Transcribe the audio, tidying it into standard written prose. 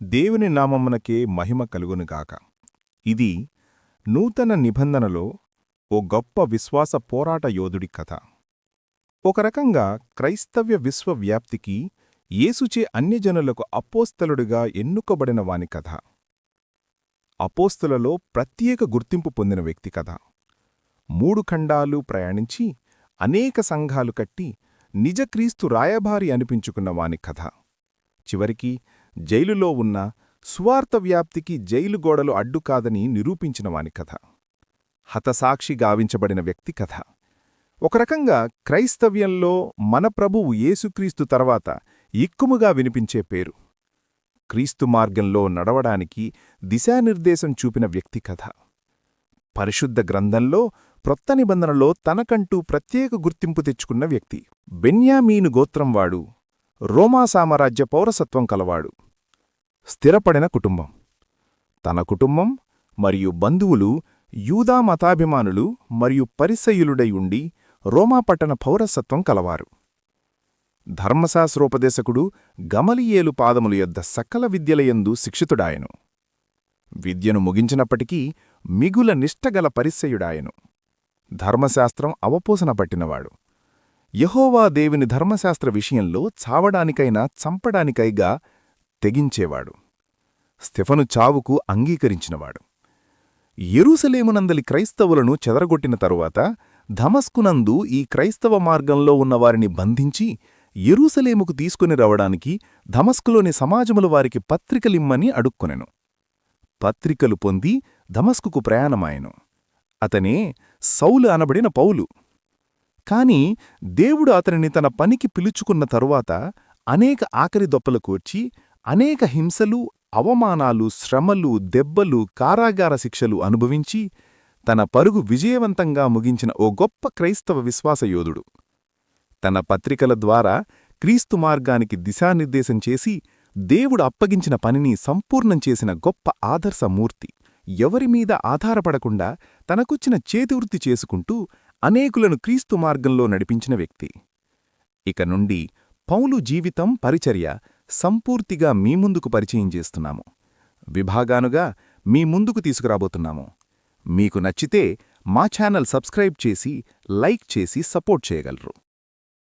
దేవుని నామమునకే మహిమ కలుగునుగాక. ఇది నూతన నిబంధనలో ఓ గొప్ప విశ్వాస పోరాట యోధుడి కథ. ఒక రకంగా క్రైస్తవ్య విశ్వవ్యాప్తికి యేసుచే అన్యజనులకు అపోస్తలుడిగా ఎన్నుకోబడిన వాని కథ. అపోస్తలలో ప్రత్యేక గుర్తింపు పొందిన వ్యక్తి కథ. 3 ఖండాలు ప్రయాణించి అనేక సంఘాలు కట్టి నిజక్రీస్తు రాయబారి అనిపించుకున్న వాని కథ. చివరికి జైలులో ఉన్న సువార్త వ్యాప్తికి జైలు గోడలు అడ్డుకాదని నిరూపించిన వాని కథ. హతసాక్షి గావించబడిన వ్యక్తి కథ. ఒక రకంగా క్రైస్తవ్యంలో మన ప్రభువు యేసుక్రీస్తు తర్వాత ఎక్కువగా వినిపించే పేరు. క్రీస్తు మార్గంలో నడవడానికి దిశానిర్దేశం చూపిన వ్యక్తి కథ. పరిశుద్ధ గ్రంథంలో క్రొత్త నిబంధనలో తనకంటూ ప్రత్యేక గుర్తింపు తెచ్చుకున్న వ్యక్తి. బెన్యామీను గోత్రంవాడు, రోమా సామ్రాజ్య పౌరసత్వం కలవాడు. స్థిరపడిన కుటుంబం. తన కుటుంబం మరియు బంధువులు యూదా మతాభిమానులు మరియు పరిసయ్యులుడై ఉండి రోమా పట్టణ పౌరసత్వం కలవారు. ధర్మశాస్త్రోపదేశకుడు గమలియేలు పాదముల యొద్ద సకల విద్యలయందు శిక్షితుడాయను. విద్యను ముగించినప్పటికీ మిగుల నిష్టగల పరిసయ్యుడాయను. ధర్మశాస్త్రం అవపోసన పట్టినవాడు. యెహోవా దేవుని ధర్మశాస్త్ర విషయంలో చావడానికైనా చంపడానికైగా తెగించేవాడు. స్తెఫను చావుకు అంగీకరించినవాడు. యెరూసలేమునందలి క్రైస్తవులను చెదరగొట్టిన తరువాత దమస్కునందు ఈ క్రైస్తవ మార్గంలో ఉన్నవారిని బంధించి యెరూసలేముకు తీసుకుని రావడానికి దమస్కులోని సమాజముల వారికి పత్రికలిమ్మని అడుక్కొనెను. పత్రికలు పొంది దమస్కుకు ప్రయాణమాయెను. అతనే సౌలు అనబడిన పౌలు. కాని దేవుడు అతనిని తన పనికి పిలుచుకున్న తరువాత అనేక ఆఖరి దొప్పలు కూర్చి అనేక హింసలు, అవమానాలు, శ్రమలు, దెబ్బలు, కారాగార శిక్షలు అనుభవించి తన పరుగు విజయవంతంగా ముగించిన ఓ గొప్ప క్రైస్తవ విశ్వాసయోధుడు. తన పత్రికల ద్వారా క్రీస్తు మార్గానికి దిశానిర్దేశం చేసి దేవుడు అప్పగించిన పనిని సంపూర్ణం చేసిన గొప్ప ఆదర్శమూర్తి. ఎవరిమీద ఆధారపడకుండా తనకొచ్చిన చేతివృత్తి చేసుకుంటూ అనేకులను క్రీస్తు మార్గంలో నడిపించిన వ్యక్తి. ఇక నుండి పౌలు జీవితం, పరిచర్య సంపూర్తిగా మీ ముందుకు పరిచయం చేస్తున్నాము. విభాగానుగా మీ ముందుకు తీసుకురాబోతున్నాము. మీకు నచ్చితే మా ఛానల్ సబ్స్క్రైబ్ చేసి, లైక్ చేసి సపోర్ట్ చేయగలరు.